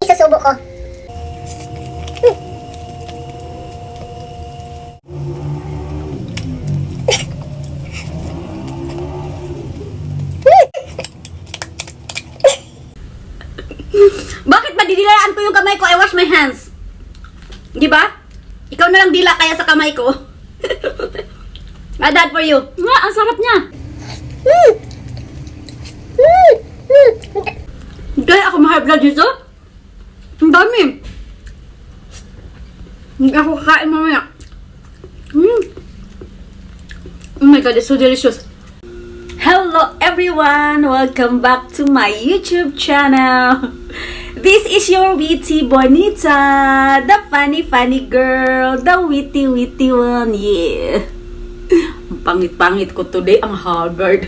Isusubo ko. Bakit ba didilaan ko yung kamay ko? I wash my hands. Di ba? Ikaw na lang dila kaya sa kamay ko. Dad for you. Nga, ang sarap niya. Kaya ako ma-high blood dito. Ang dami. Hindi ako kakain mamaya. Oh my god, it's so delicious. Hello everyone! Welcome back to my YouTube channel. This is your witty bonita, the funny girl, the witty one, yeah. Ang pangit-pangit ko today, ang haggard.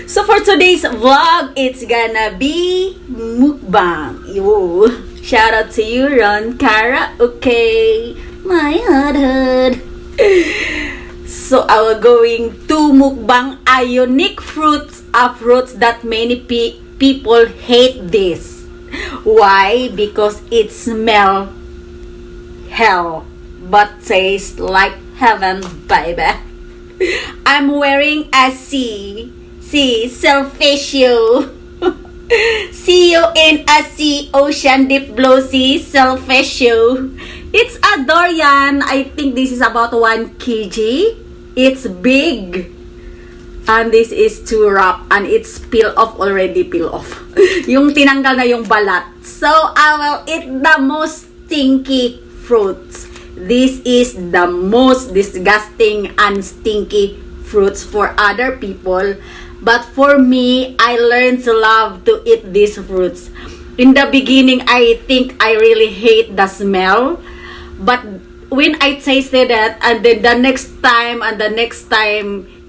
So for today's vlog, it's gonna be mukbang. Yo. Shout out to you, Ron Kara. Okay, my hood. So I will going to mukbang a unique fruits that many people hate this. Why? Because it smell hell but tastes like heaven, baby. I'm wearing a selfish you. See you in a sea, ocean deep blue sea, selfish you. It's a durian. I think this is about 1 kg. It's big. And this is too rough. And it's peel off already. Yung tinanggal na yung balat. So, I will eat the most stinky fruits. This is the most disgusting and stinky fruits for other people. But for me, I learned to love to eat these fruits. In the beginning, I think I really hate the smell. But when I tasted it, and then the next time,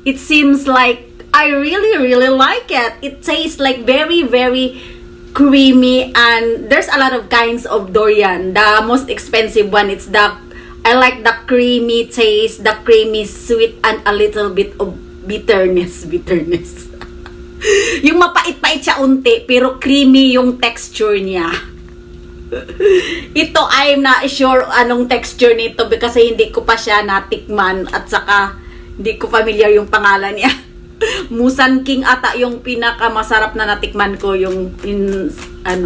it seems like I really like it. It tastes like very creamy, and there's a lot of kinds of durian. The most expensive one, I like the creamy taste, the creamy sweet, and a little bit of bitterness. Yung mapait-pait siya unti, pero creamy yung texture niya. Ito, I'm not sure anong texture nito kasi hindi ko pa siya natikman at saka hindi ko familiar yung pangalan niya. Musan King ata yung pinakamasarap na natikman ko, yung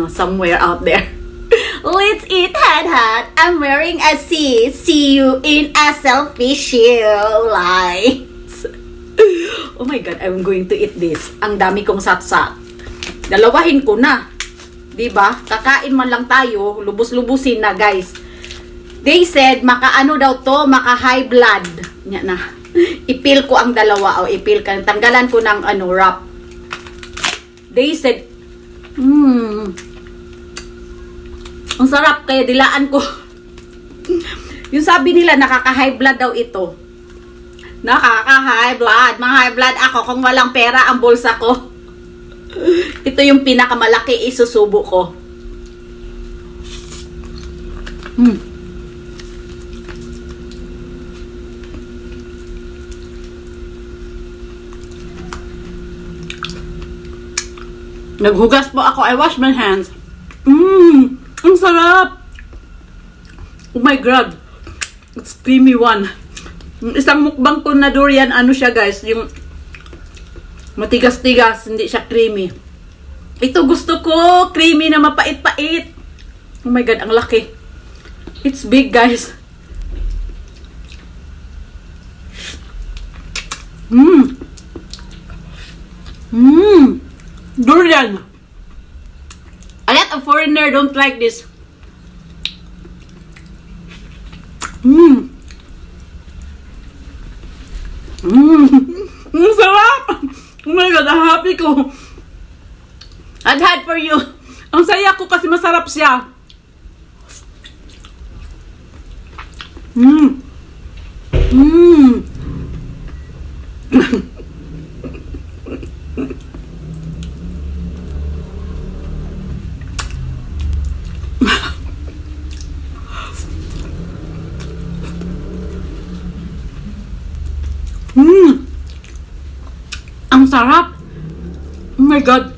somewhere out there. Let's eat hot. I'm wearing a C. See you in a selfish lights. Oh my god, I'm going to eat this. Ang dami kong satsat. Dalawahin ko na. Diba? Kakain man lang tayo, lubos-lubusin na, guys. They said, maka-ano daw to, maka-high blood. Yan na. Ipil ko ang dalawa. O, ipil ka. Tanggalan ko ng wrap. They said, ang sarap, kaya dilaan ko. Yung sabi nila, nakaka-high blood daw ito. Nakaka-high blood. Ma-high blood ako kung walang pera ang bulsa ko. Ito yung pinakamalaki, isusubo ko. Naghugas po ako. I wash my hands. Ang sarap. Oh my god. It's creamy one. Isang mukbang ko na durian, siya guys, yung matigas-tigas, hindi siya creamy. Ito gusto ko, creamy na mapait-pait. Oh my god, ang laki. It's big, guys. Durian. A lot of foreigner don't like this. Ang sarap! Oh my god, ang happy ko. I'd had for you. Ang saya ko kasi masarap siya. Ang sarap. Oh my God.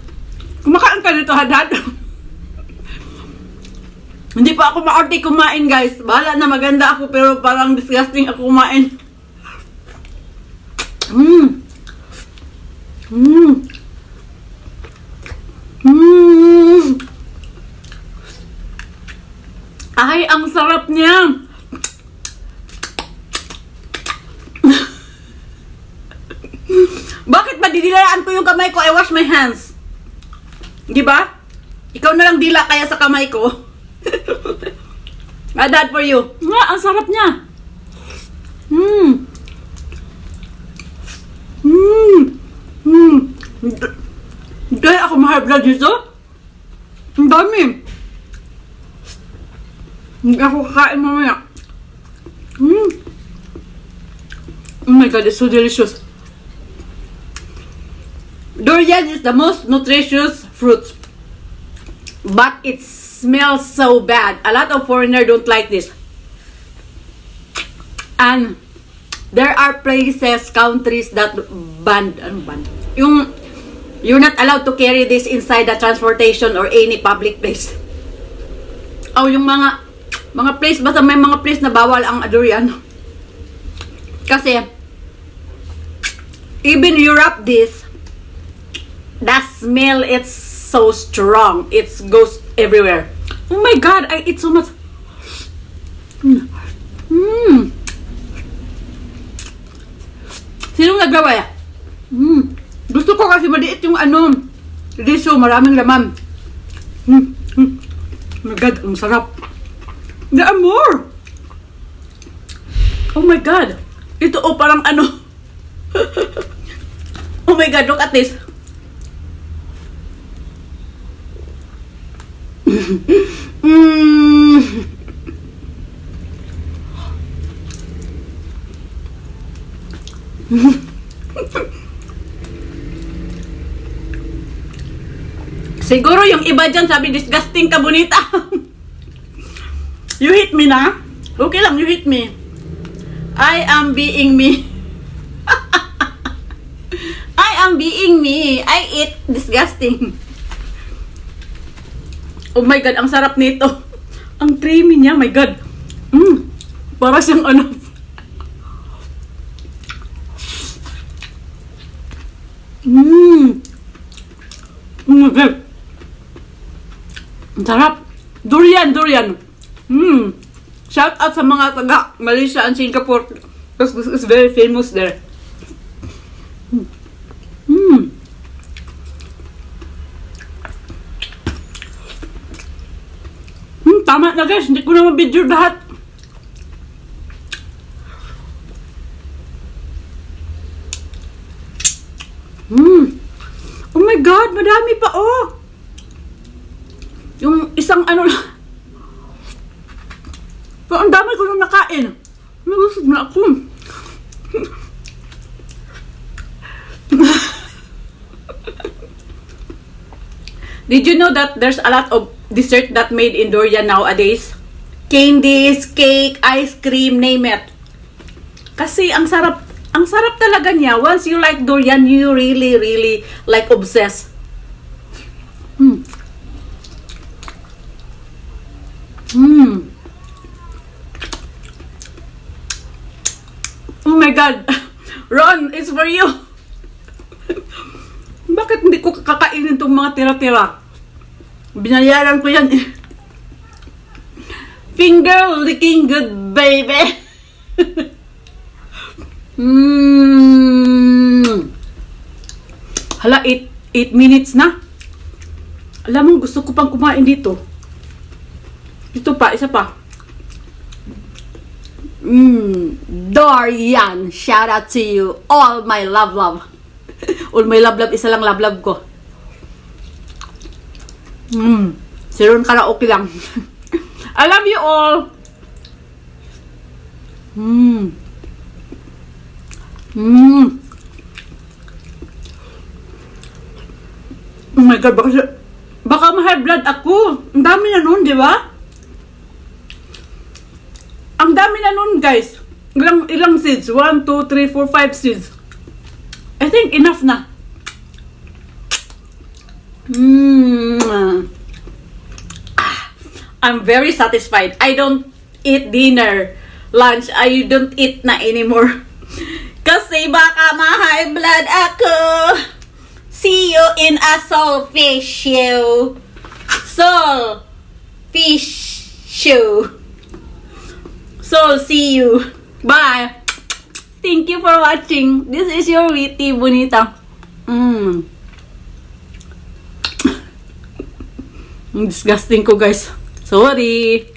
Kumakain ka nito, Hadad. Hindi pa ako maorte kumain, guys. Bahala na, maganda ako, pero parang disgusting ako kumain. Ay, ang sarap niya. Bakit madidilaan ko yung kamay ko? I wash my hands. Di ba? Ikaw na lang dila kaya sa kamay ko. Dad, for you. Nga, ang sarap niya. Hindi ako ma-high blood dito. Ang dami. Hindi ako kakain mamaya. Oh my God, it's so delicious. Durian is the most nutritious fruit, but it smells so bad. A lot of foreigners don't like this. And there are places, countries that ban. You're not allowed to carry this inside the transportation or any public place. Oh, yung mga place, basta may mga place na bawal ang durian. Kasi, even Europe this, the smell, it's so strong. It goes everywhere. Oh my God, I eat so much. Sinong nagawa ya? Gusto ko kasi maliit yung riso, maraming laman. Oh my God, ang sarap. There are more. Oh my God. Ito parang Oh my God, look at this. Siguro yung iba dyan sabi, disgusting ka, bonita. You hit me na? Okay lang, you hit me. I am being me. I am being me. I eat disgusting. Oh my God, ang sarap nito. Ang creamy niya, my God. Para siyang Oh my God. Ang sarap. Durian. Shout out sa mga taga Malaysia and Singapore. Because this is very famous there. Tama na guys, hindi ko na mabidyo lahat. Oh my God, madami pa Yung isang lang. Pero ang dami ko nung nakain. Nagusog na ako. Did you know that there's a lot of dessert that made in durian nowadays? Candies, cake, ice cream, name it. Kasi ang sarap talaga niya. Once you like durian, you really like obsessed. Oh my God. Ron, it's for you. Bakit hindi ko kakainin itong mga tira-tira? Binayaran ko yan. Finger licking good, baby. Hala, 8 minutes na. Alam mo, gusto ko pang kumain dito. Ito pa, isa pa. Dorian, shout out to you. All my love. All my love, isa lang love ko. Si Ron karaoke lang. I love you all. Oh my God, baka ma-high blood ako. Ang dami na nun, di ba? Ang dami na nun, guys. Ilang seeds? 1, 2, 3, 4, 5 seeds. I think enough na. I'm very satisfied. I don't eat dinner, lunch. I don't eat na anymore. Kasi baka ma-high blood ako. See you in a soul fish show. Soul fish show. So, see you. Bye. Thank you for watching. This is your Witty Bonita. Disgusting ko, guys. Sorry.